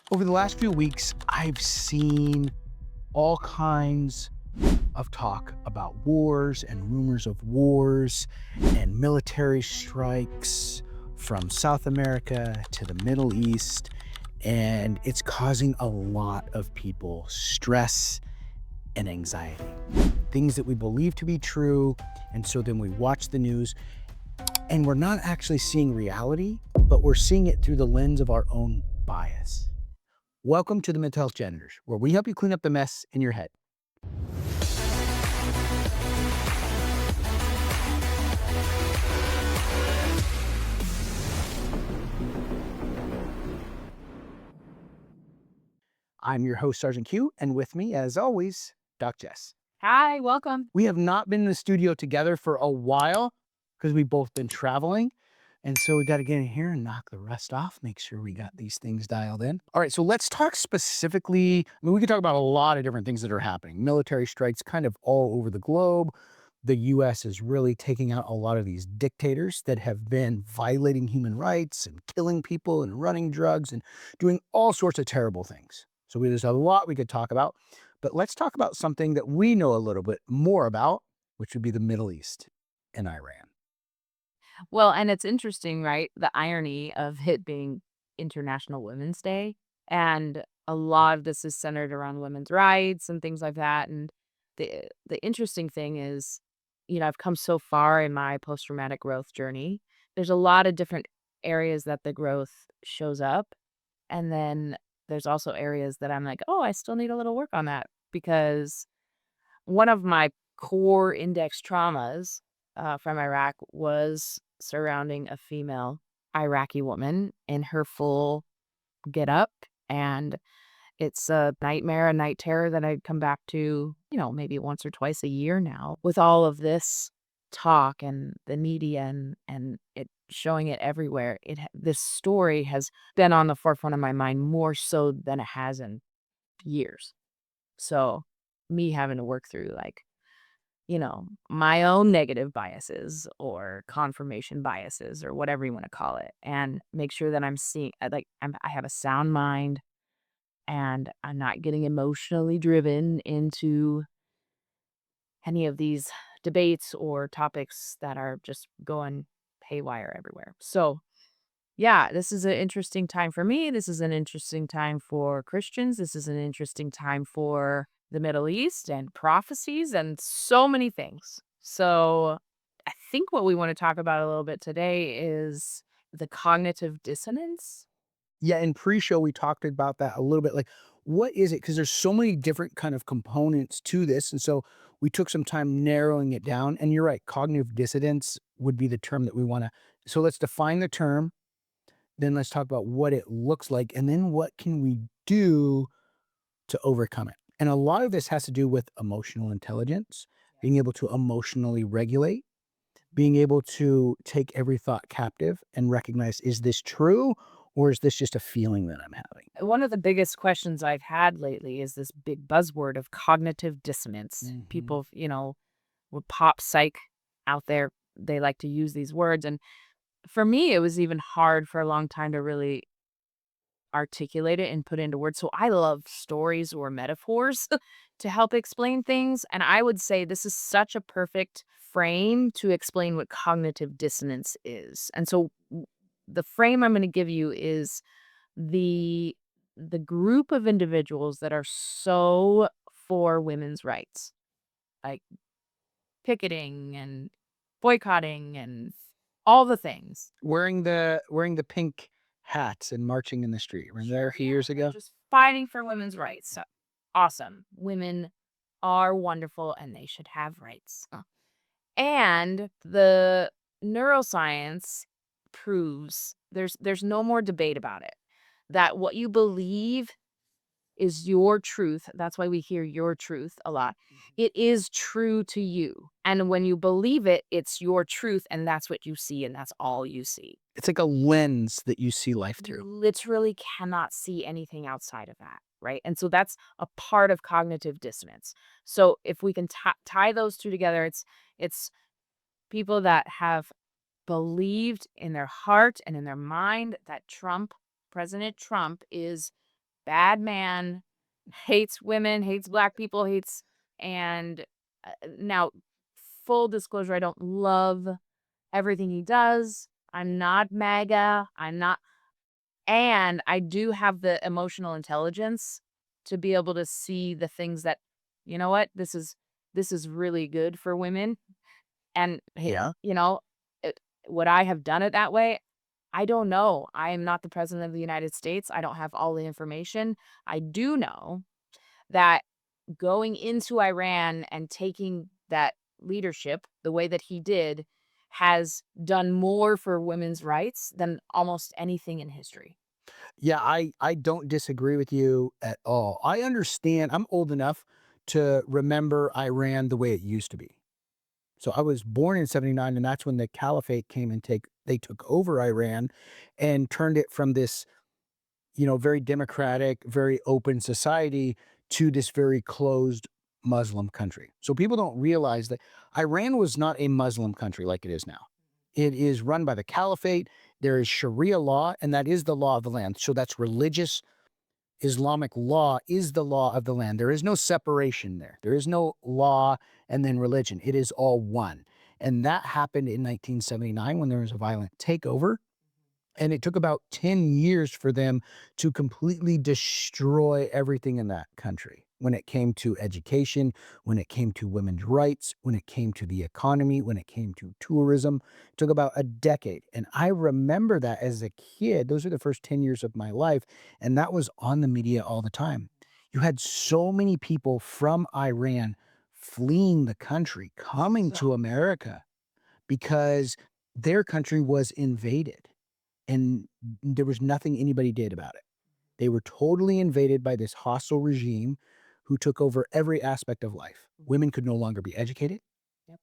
Over the last few weeks, I've seen all kinds of talk about wars and rumors of wars and military strikes from South America to the Middle East. And it's causing a lot of people stress and anxiety. Things that we believe to be true. And so then we watch the news and we're not actually seeing reality, but we're seeing it through the lens of our own bias. Welcome to the Mental Health Janitors, where we help you clean up the mess in your head. I'm your host, Sergeant Q, and with me, as always, Doc Jess. Hi, welcome. We have not been in the studio together for a while because we've both been traveling. And so we got to get in here and knock the rust off, make sure we got these things dialed in. All right, so let's talk specifically. We could talk about a lot of different things that are happening. Military strikes kind of all over the globe. The US is really taking out a lot of these dictators that have been violating human rights and killing people and running drugs and doing all sorts of terrible things. So there's a lot we could talk about, but let's talk about something that we know a little bit more about, which would be the Middle East and Iran. Well, and it's interesting, right? The irony of it being International Women's Day. And a lot of this is centered around women's rights and things like that. And the interesting thing is, I've come so far in my post-traumatic growth journey. There's a lot of different areas that the growth shows up. And then there's also areas that I'm like, oh, I still need a little work on that because one of my core index traumas, from Iraq was surrounding a female Iraqi woman in her full get-up, and it's a nightmare, a night terror that I'd come back to, maybe once or twice a year now. With all of this talk and the media and it showing it everywhere, this story has been on the forefront of my mind more so than it has in years. So, me having to work through, like, my own negative biases or confirmation biases or whatever you wanna call it, and make sure that I'm seeing I have a sound mind, and I'm not getting emotionally driven into any of these debates or topics that are just going haywire everywhere. So, yeah, this is an interesting time for me. This is an interesting time for Christians. This is an interesting time for the Middle East and prophecies and so many things. So, I think what we want to talk about a little bit today is the cognitive dissonance. Yeah, in pre-show, we talked about that a little bit. Like, what is it? Because there's so many different kind of components to this. And so we took some time narrowing it down. And you're right, cognitive dissonance would be the term that we want to. So let's define the term. Then let's talk about what it looks like. And then what can we do to overcome it? And a lot of this has to do with emotional intelligence, being able to emotionally regulate, being able to take every thought captive and recognize, is this true or is this just a feeling that I'm having? One of the biggest questions I've had lately is this big buzzword of cognitive dissonance. Mhm. People, with pop psych out there, they like to use these words. And for me, it was even hard for a long time to really articulate it and put into words. So I love stories or metaphors to help explain things. And I would say this is such a perfect frame to explain what cognitive dissonance is. And so the frame I'm going to give you is the the group of individuals that are so for women's rights, like picketing and boycotting and all the things. Wearing the pink hats and marching in the street. Remember there a few Yeah, years they're ago? just fighting for women's rights. So, awesome. Women are wonderful and they should have rights. And the neuroscience proves there's no more debate about it. That what you believe is your truth. That's why we hear your truth a lot. It is true to you. And when you believe it, it's your truth and that's what you see and that's all you see. It's like a lens that you see life You through. literally cannot see anything outside of that, right? And so that's a part of cognitive dissonance. So if we can tie those two together, it's people that have believed in their heart and in their mind that President Trump is bad man, hates women, hates black people, hates and, now, full disclosure, I don't love everything he does. I'm not MAGA, I'm not and I do have the emotional intelligence to be able to see the things that, "You know what? This is really good for women." And, hey, Yeah. it would I have done it that way? I don't know. I am not the president of the United States. I don't have all the information. I do know that going into Iran and taking that leadership the way that he did has done more for women's rights than almost anything in history. Yeah, I don't disagree with you at all. I understand. I'm old enough to remember Iran the way it used to be. So I was born in 79, and that's when the caliphate came and they took over Iran and turned it from this, very democratic, very open society to this very closed Muslim country. So people don't realize that Iran was not a Muslim country like it is now. It is run by the caliphate. There is Sharia law, and that is the law of the land. So that's religious Islamic law is the law of the land. There is no separation there. There is no law and then religion. It is all one. And that happened in 1979 when there was a violent takeover. And it took about 10 years for them to completely destroy everything in that country when it came to education, when it came to women's rights, when it came to the economy, when it came to tourism. It took about a decade. And I remember that as a kid. Those are the first 10 years of my life. And that was on the media all the time. You had so many people from Iran fleeing the country, coming to America because their country was invaded and there was nothing anybody did about it. They were totally invaded by this hostile regime who took over every aspect of life. Women could no longer be educated. Yep.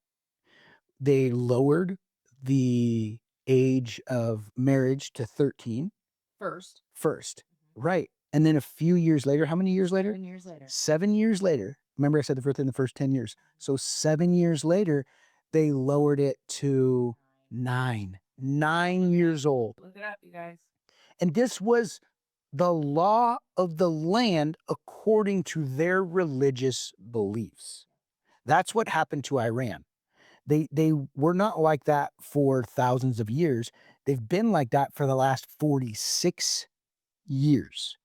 They lowered the age of marriage to 13 First. first. Right. And then a few years later, how many years later? 7 years later. 7 years later. Remember, I said the first in the first 10 years. So 7 years later, they lowered it to 9. 9 years old. Look it up, you guys. And this was the law of the land according to their religious beliefs. That's what happened to Iran. They were not like that for thousands of years. They've been like that for the last 46 years.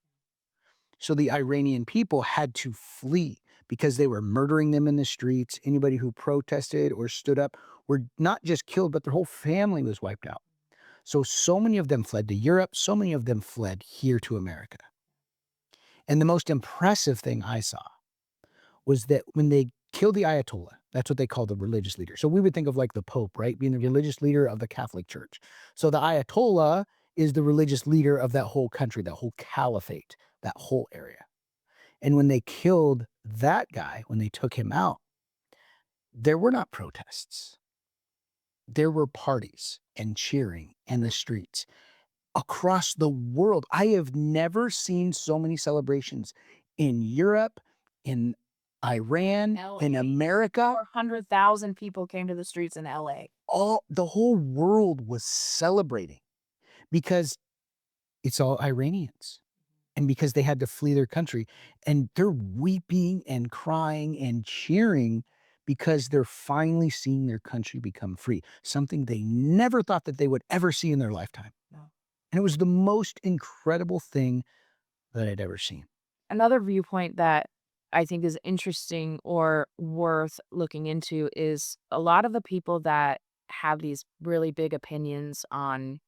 So the Iranian people had to flee because they were murdering them in the streets. Anybody who protested or stood up were not just killed, but their whole family was wiped out. So many of them fled to Europe. So many of them fled here to America. And the most impressive thing I saw was that when they killed the Ayatollah, that's what they call the religious leader. So we would think of like the Pope, right? Being the religious leader of the Catholic Church. So the Ayatollah is the religious leader of that whole country, that whole caliphate, that whole area. And when they killed that guy, when they took him out, there were not protests. There were parties and cheering in the streets across the world. I have never seen so many celebrations in Europe, in Iran, in LA. America. 400,000 people came to the streets in LA. All the whole world was celebrating because it's all Iranians and because they had to flee their country and they're weeping and crying and cheering because they're finally seeing their country become free, something they never thought that they would ever see in their lifetime. No. And it was the most incredible thing that I'd ever seen. Another viewpoint that I think is interesting or worth looking into is a lot of the people that have these really big opinions on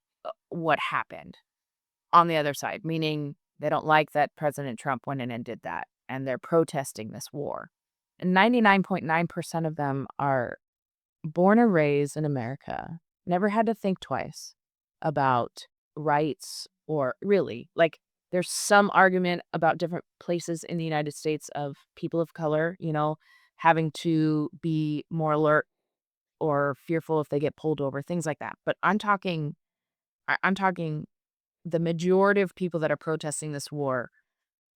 what happened on the other side, meaning they don't like that President Trump went in and did that, and they're protesting this war. And 99.9% of them are born and raised in America, never had to think twice about rights or really, like, there's some argument about different places in the United States of people of color, having to be more alert or fearful if they get pulled over, things like that. But I'm talking the majority of people that are protesting this war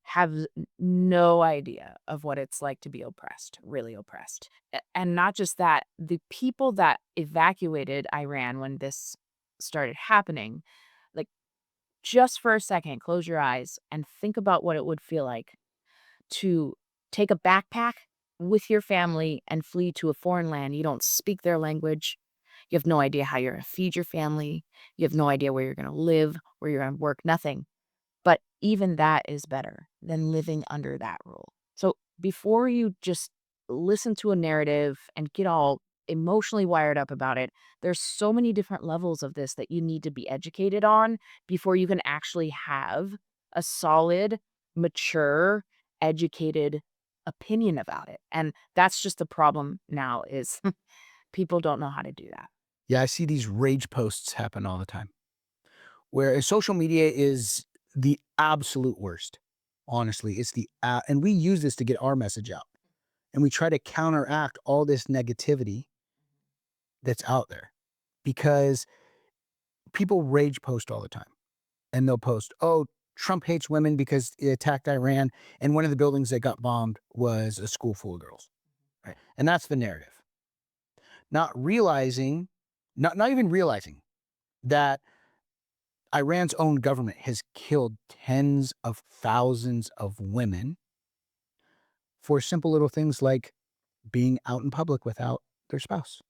have no idea of what it's like to be oppressed, really oppressed. And not just that, the people that evacuated Iran when this started happening, like just for a second, close your eyes and think about what it would feel like to take a backpack with your family and flee to a foreign land. You don't speak their language. You have no idea how you're going to feed your family. You have no idea where you're going to live, where you're going to work, nothing. But even that is better than living under that rule. So before you just listen to a narrative and get all emotionally wired up about it, there's so many different levels of this that you need to be educated on before you can actually have a solid, mature, educated opinion about it. And that's just the problem now is people don't know how to do that. Yeah, I see these rage posts happen all the time where social media is the absolute worst. Honestly, it's and we use this to get our message out. And we try to counteract all this negativity that's out there because people rage post all the time. And they'll post, "Oh, Trump hates women because he attacked Iran, and one of the buildings that got bombed was a school full of girls." Right? And that's the narrative. Not realizing, not even realizing that Iran's own government has killed tens of thousands of women for simple little things like being out in public without their spouse,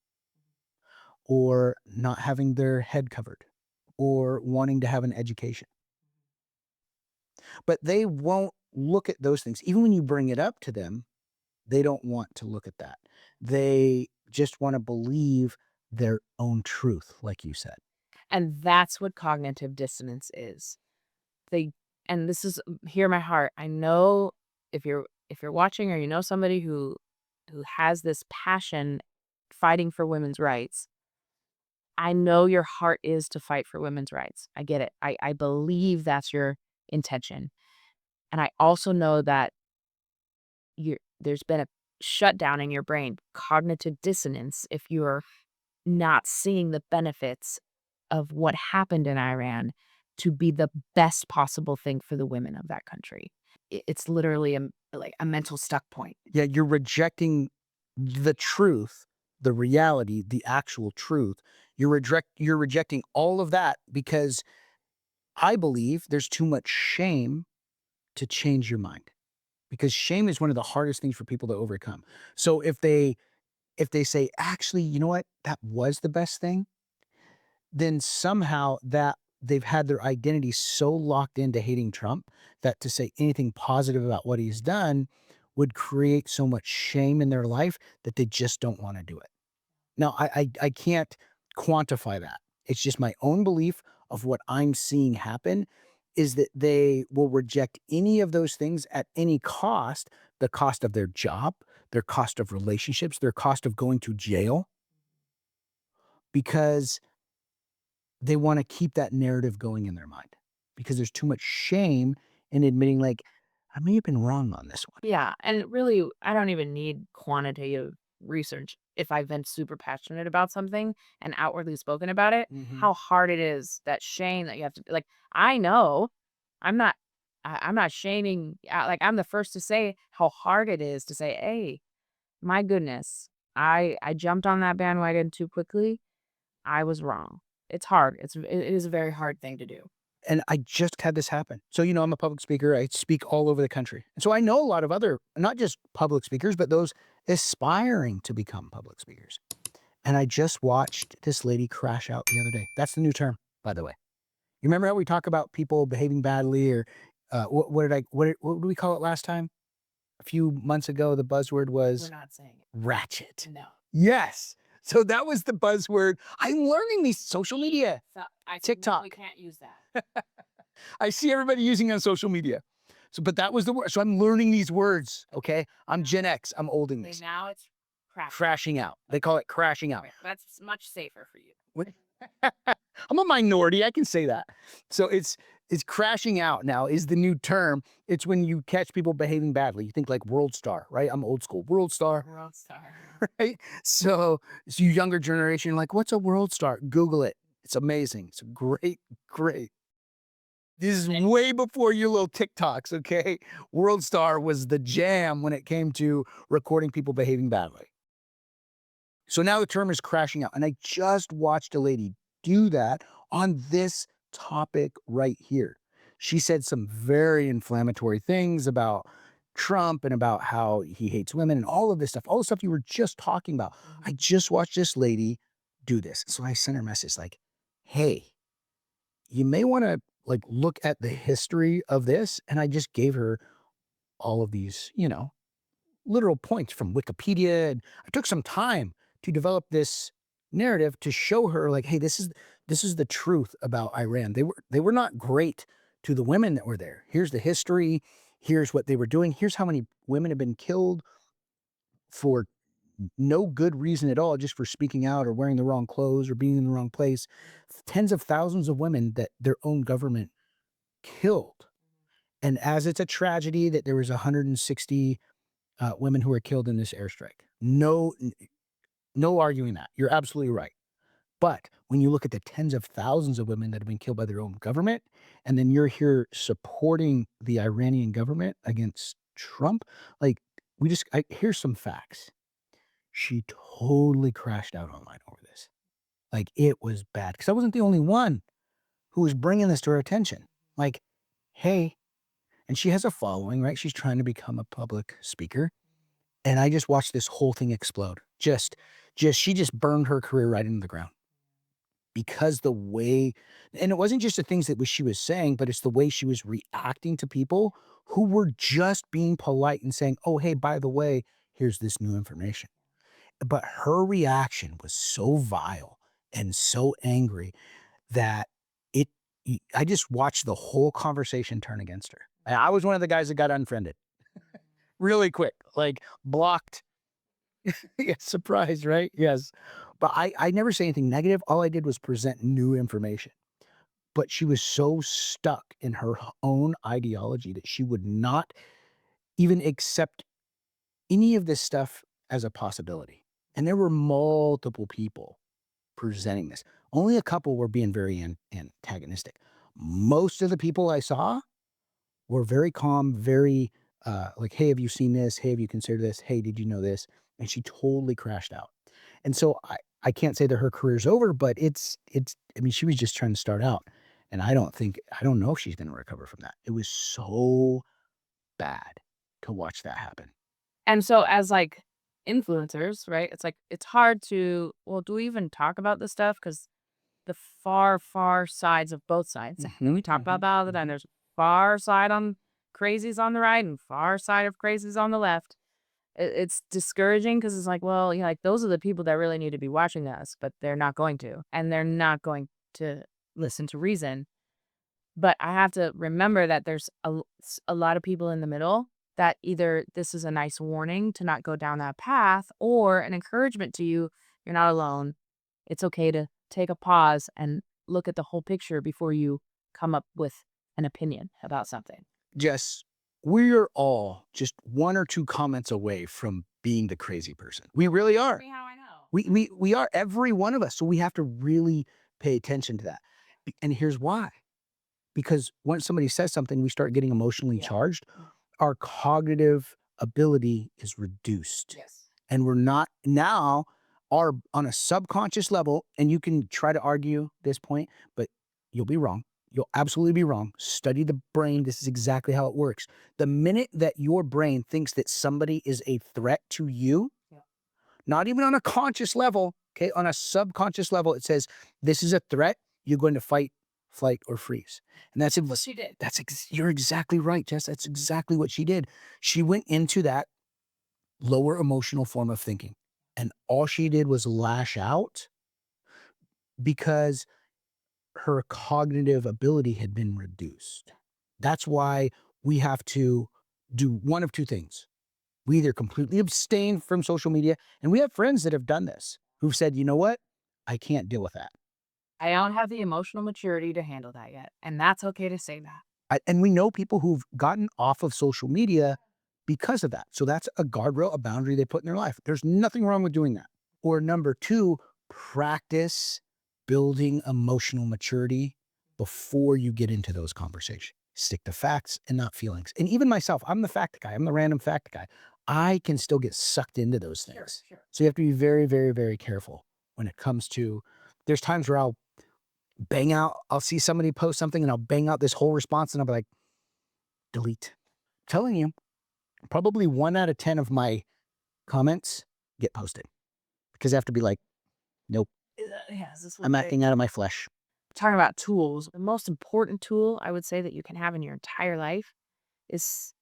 or not having their head covered, or wanting to have an education. But they won't look at those things. Even when you bring it up to them, they don't want to look at that. They just want to believe their own truth, like you said. And that's what cognitive dissonance is. They and this is hear my heart. I know if you're watching or you know somebody who has this passion fighting for women's rights, I know your heart is to fight for women's rights. I get it. I believe that's your intention. And I also know that there's been a shutdown in your brain, cognitive dissonance, if you're not seeing the benefits of what happened in Iran to be the best possible thing for the women of that country. It's literally like a mental stuck point. Yeah, you're rejecting the truth, the reality, the actual truth. You're rejecting all of that because I believe there's too much shame to change your mind. Because shame is one of the hardest things for people to overcome. So if they say, actually, you know what, that was the best thing, then somehow that they've had their identity so locked into hating Trump that to say anything positive about what he's done would create so much shame in their life that they just don't want to do it. Now, I can't quantify that. It's just my own belief of what I'm seeing happen is that they will reject any of those things at any cost, the cost of their job, their cost of relationships, their cost of going to jail, because they want to keep that narrative going in their mind because there's too much shame in admitting, like, I may have been wrong on this one. Yeah, and really, I don't even need quantitative research. If I've been super passionate about something and outwardly spoken about it, Hmm. how hard it is, that shame that you have to like, I know I'm not I'm not shaming, like, I'm the first to say how hard it is to say, "Hey, my goodness, I jumped on that bandwagon too quickly. I was wrong." It's hard. It is a very hard thing to do. And I just had this happen. So, I'm a public speaker. I speak all over the country. And so I know a lot of other, not just public speakers, but those aspiring to become public speakers. And I just watched this lady crash out the other day. That's the new term, by the way. You remember how we talk about people behaving badly, or what did we call it last time? A few months ago, the buzzword We're was not saying it. ratchet. No. Yes. So that was the buzzword. I'm learning these social media, So I we TikTok. can't use that. I see everybody using it on social media. So, but that was the word. So I'm learning these words. Okay. I'm Gen X. I'm old in Okay, this. now it's crap. Crashing out. They call it crashing out. Right, that's much safer for you. What- I'm a minority. I can say that. So it's crashing out now is the new term. It's when you catch people behaving badly. You think like World Star, right? I'm old school. World Star, World star. right? So you younger generation, you're like, what's a World Star? Google it. It's amazing. It's great, great. This is way before your little TikToks, okay? World Star was the jam when it came to recording people behaving badly. So now the term is crashing out. And I just watched a lady do that on this topic right here. She said some very inflammatory things about Trump and about how he hates women and all of this stuff, all the stuff you were just talking about. I just watched this lady do this. So I sent her a message like, hey, you may want to like look at the history of this. And I just gave her all of these, literal points from Wikipedia. And I took some time to develop this narrative to show her like, hey, this is the truth about Iran. They were not great to the women that were there. Here's the history. Here's what they were doing. Here's how many women have been killed for no good reason at all, just for speaking out or wearing the wrong clothes or being in the wrong place. Tens of thousands of women that their own government killed. And as it's a tragedy that there was 160 women who were killed in this airstrike. No arguing that. You're absolutely right. But when you look at the tens of thousands of women that have been killed by their own government, and then you're here supporting the Iranian government against Trump, like here's some facts. She totally crashed out online over this. Like it was bad because I wasn't the only one who was bringing this to her attention. Like, hey, and she has a following, right? She's trying to become a public speaker. And I just watched this whole thing explode. She just burned her career right into the ground because the way, and it wasn't just the things that she was saying, but it's the way she was reacting to people who were just being polite and saying, oh, hey, by the way, here's this new information. But her reaction was so vile and so angry that it, I just watched the whole conversation turn against her. I was one of the guys that got unfriended really quick, like blocked. Yeah, surprise, right? Yes. But I never say anything negative. All I did was present new information. But she was so stuck in her own ideology that she would not even accept any of this stuff as a possibility. And there were multiple people presenting this. Only a couple were being very antagonistic. Most of the people I saw were very calm, very like, hey, have you seen this? Hey, have you considered this? Hey, did you know this? And she totally crashed out. And so I can't say that her career's over, but I mean, she was just trying to start out. And I don't know if she's going to recover from that. It was so bad to watch that happen. And so as, like, influencers, right, it's like, it's hard to well, do we even talk about this stuff? Because the far, far sides of both sides. We talk about that all the time. There's far side on crazies on the right and far side of crazies on the left. It's discouraging because it's like, well, like, those are the people that really need to be watching us, but they're not going to, and they're not going to listen to reason. But I have to remember that there's a lot of people in the middle that either this is a nice warning to not go down that path or an encouragement to you, you're not alone. It's okay to take a pause and look at the whole picture before you come up with an opinion about something. Jess, we're all just one or two comments away from being the crazy person. We really are. Me how I know. We are, every one of us. So we have to really pay attention to that. And here's why. Because once somebody says something, we start getting emotionally charged. Our cognitive ability is reduced. Yes. And we're not now are on a subconscious level, and you can try to argue this point, but you'll be wrong. You'll absolutely be wrong. Study the brain. This is exactly how it works. The minute that your brain thinks that somebody is a threat to you, not even on a conscious level, okay, on a subconscious level, it says, this is a threat. You're going to fight, flight, or freeze. And that's it. What she did. You're exactly right, Jess. That's exactly what she did. She went into that lower emotional form of thinking. And all she did was lash out because her cognitive ability had been reduced. That's why we have to do one of two things. We either completely abstain from social media, and we have friends that have done this, who've said, you know what? I can't deal with that. I don't have the emotional maturity to handle that yet, and that's okay to say that. And we know people who've gotten off of social media because of that. So that's a guardrail, a boundary they put in their life. There's nothing wrong with doing that. Or number two, practice building emotional maturity before you get into those conversations. Stick to facts and not feelings. And even myself, I'm the fact guy. I'm the random fact guy. I can still get sucked into those things. Sure. So you have to be very, very, very careful when it comes to, there's times where bang out, I'll see somebody post something and I'll bang out this whole response and I'll be like, delete. Telling you, probably 1 out of 10 of my comments get posted because I have to be like, nope, Yeah, is this what I'm they acting out of my flesh. talking about tools? The most important tool I would say that you can have in your entire life is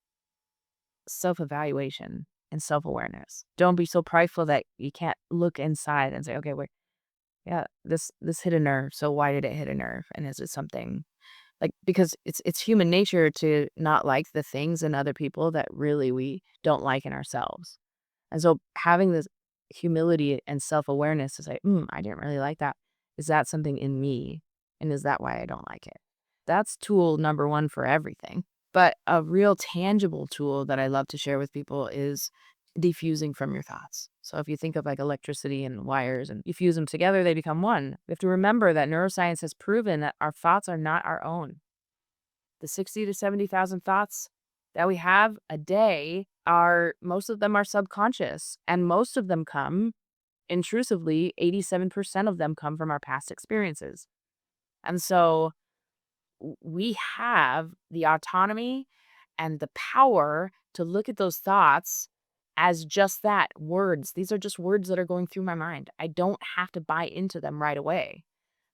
self-evaluation and self-awareness. Don't be so prideful that you can't look inside and say, "Okay, wait, yeah, this hit a nerve. So why did it hit a nerve? And is it something like because it's human nature to not like the things in other people that really we don't like in ourselves. And so having this humility and self-awareness to say, I didn't really like that. Is that something in me? And is that why I don't like it?" That's tool number one for everything. But a real tangible tool that I love to share with people is diffusing from your thoughts. So if you think of like electricity and wires and you fuse them together, they become one. We have to remember that neuroscience has proven that our thoughts are not our own. The 60 to 70,000 thoughts that we have a day are most of them are subconscious and most of them come intrusively, 87% of them come from our past experiences. And so we have the autonomy and the power to look at those thoughts as just that words. These are just words that are going through my mind. I don't have to buy into them right away.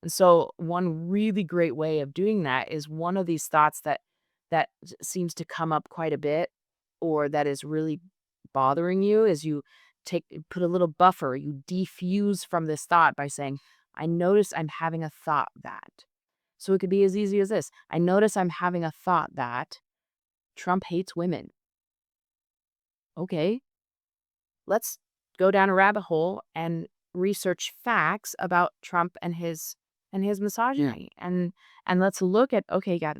And so one really great way of doing that is one of these thoughts that seems to come up quite a bit or that is really bothering you is you put a little buffer, you defuse from this thought by saying, I notice I'm having a thought that. So it could be as easy as this. I notice I'm having a thought that Trump hates women. Okay, let's go down a rabbit hole and research facts about Trump and his Yeah. misogyny. And let's look at okay, yeah,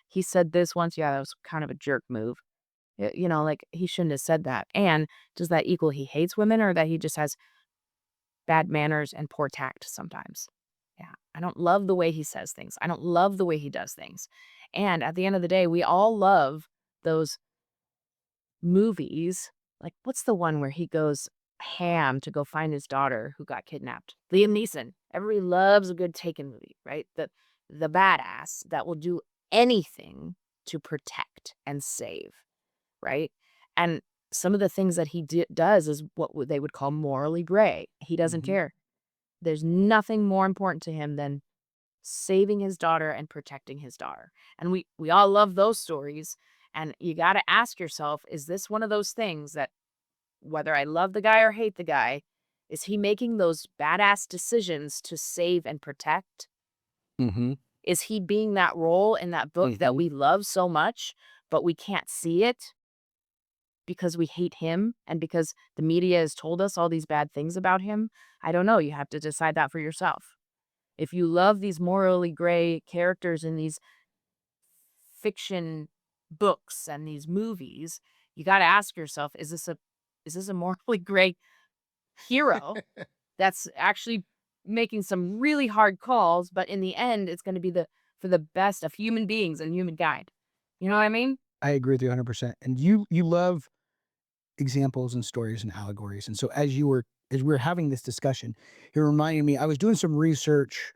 he said this once. Yeah, that was kind of a jerk move. Like he shouldn't have said that. And does that equal he hates women or that he just has bad manners and poor tact sometimes? Yeah. I don't love the way he says things. I don't love the way he does things. And at the end of the day, we all love those movies. Like, what's the one where he goes ham to go find his daughter who got kidnapped? Liam Neeson. Everybody loves a good Taken movie, right? The badass that will do anything to protect and save, right? And some of the things that does is what they would call morally gray. He doesn't Mhm. care. There's nothing more important to him than saving his daughter and protecting his daughter. And we all love those stories. And you got to ask yourself, is this one of those things that whether I love the guy or hate the guy, is he making those badass decisions to save and protect? Mhm. Is he being that role in that book that Mhm. we love so much, but we can't see it because we hate him and because the media has told us all these bad things about him? I don't know. You have to decide that for yourself. If you love these morally gray characters in these fiction books and these movies, you gotta ask yourself, is this a morally gray hero that's actually making some really hard calls, but in the end, it's gonna be for the best of human beings and humankind. You know what I mean? I agree with you 100%. And you love examples and stories and allegories. And so as we were having this discussion, it reminded me I was doing some research.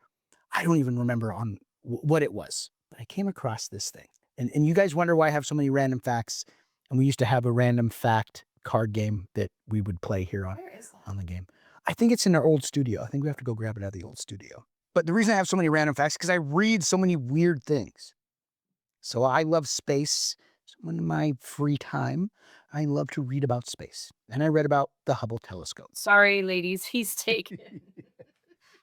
I don't even remember on what it was, but I came across this thing. And you guys wonder why I have so many random facts. And we used to have a random fact card game that we would play here Where is that? on the game. I think it's in our old studio. I think we have to go grab it out of the old studio. But the reason I have so many random facts is because I read so many weird things. So I love space. So in my free time, I love to read about space. And I read about the Hubble telescope. Sorry, ladies, he's taken.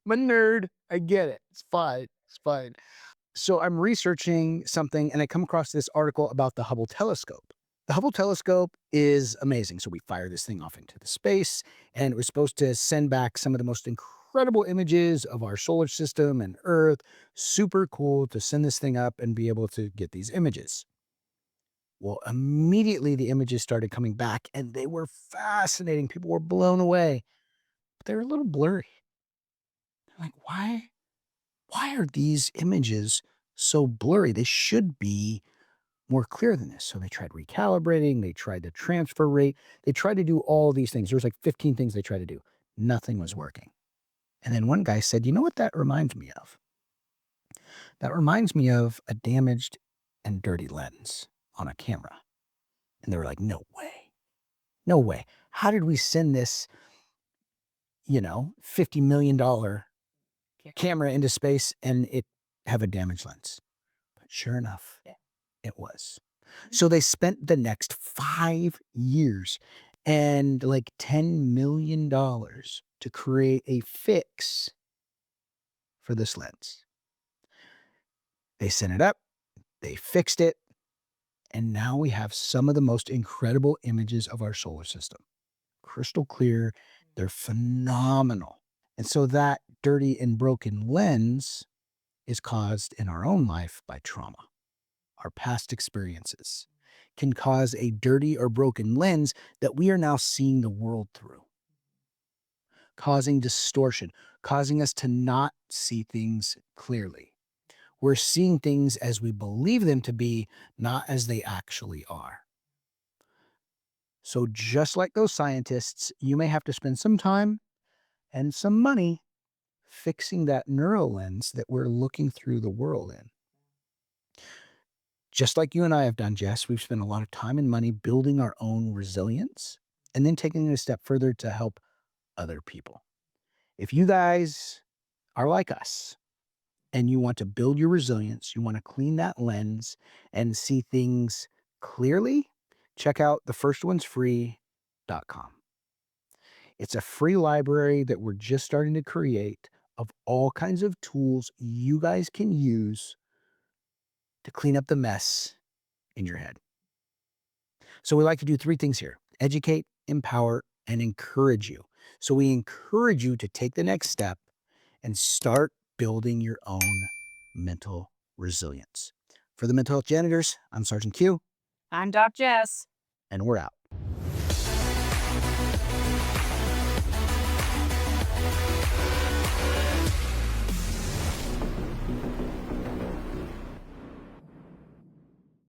I'm a nerd. I get it. It's fine. It's fine. So I'm researching something and I come across this article about the Hubble telescope. The Hubble telescope is amazing. So we fire this thing off into the space and it was supposed to send back some of the most incredible images of our solar system and Earth. Super cool to send this thing up and be able to get these images. Well, immediately the images started coming back and they were fascinating. People were blown away, but they were a little blurry. I'm like, why are these images so blurry? They should be more clear than this. So they tried recalibrating, they tried the transfer rate, they tried to do all these things. There was like 15 things they tried to do. Nothing was working. And then one guy said, you know what that reminds me of? That reminds me of a damaged and dirty lens on a camera. And they were like, no way. No way. How did we send this, $50 million camera into space and it have a damaged lens? But sure enough, it was. So they spent the next 5 years and like $10 million to create a fix for this lens. They sent it up, they fixed it, and now we have some of the most incredible images of our solar system. Crystal clear, they're phenomenal. And so that dirty and broken lens is caused in our own life by trauma. Our past experiences can cause a dirty or broken lens that we are now seeing the world through, causing distortion, causing us to not see things clearly. We're seeing things as we believe them to be, not as they actually are. So just like those scientists, you may have to spend some time and some money fixing that neural lens that we're looking through the world in. Just like you and I have done, Jess, we've spent a lot of time and money building our own resilience and then taking it a step further to help other people. If you guys are like us and you want to build your resilience, you want to clean that lens and see things clearly, check out thefirstonesfree.com. It's a free library that we're just starting to create of all kinds of tools you guys can use to clean up the mess in your head. So we like to do 3 things here: educate, empower, and encourage you. So we encourage you to take the next step and start building your own mental resilience. For the Mental Health Janitors, I'm Sergeant Q, I'm Doc Jess. and we're out.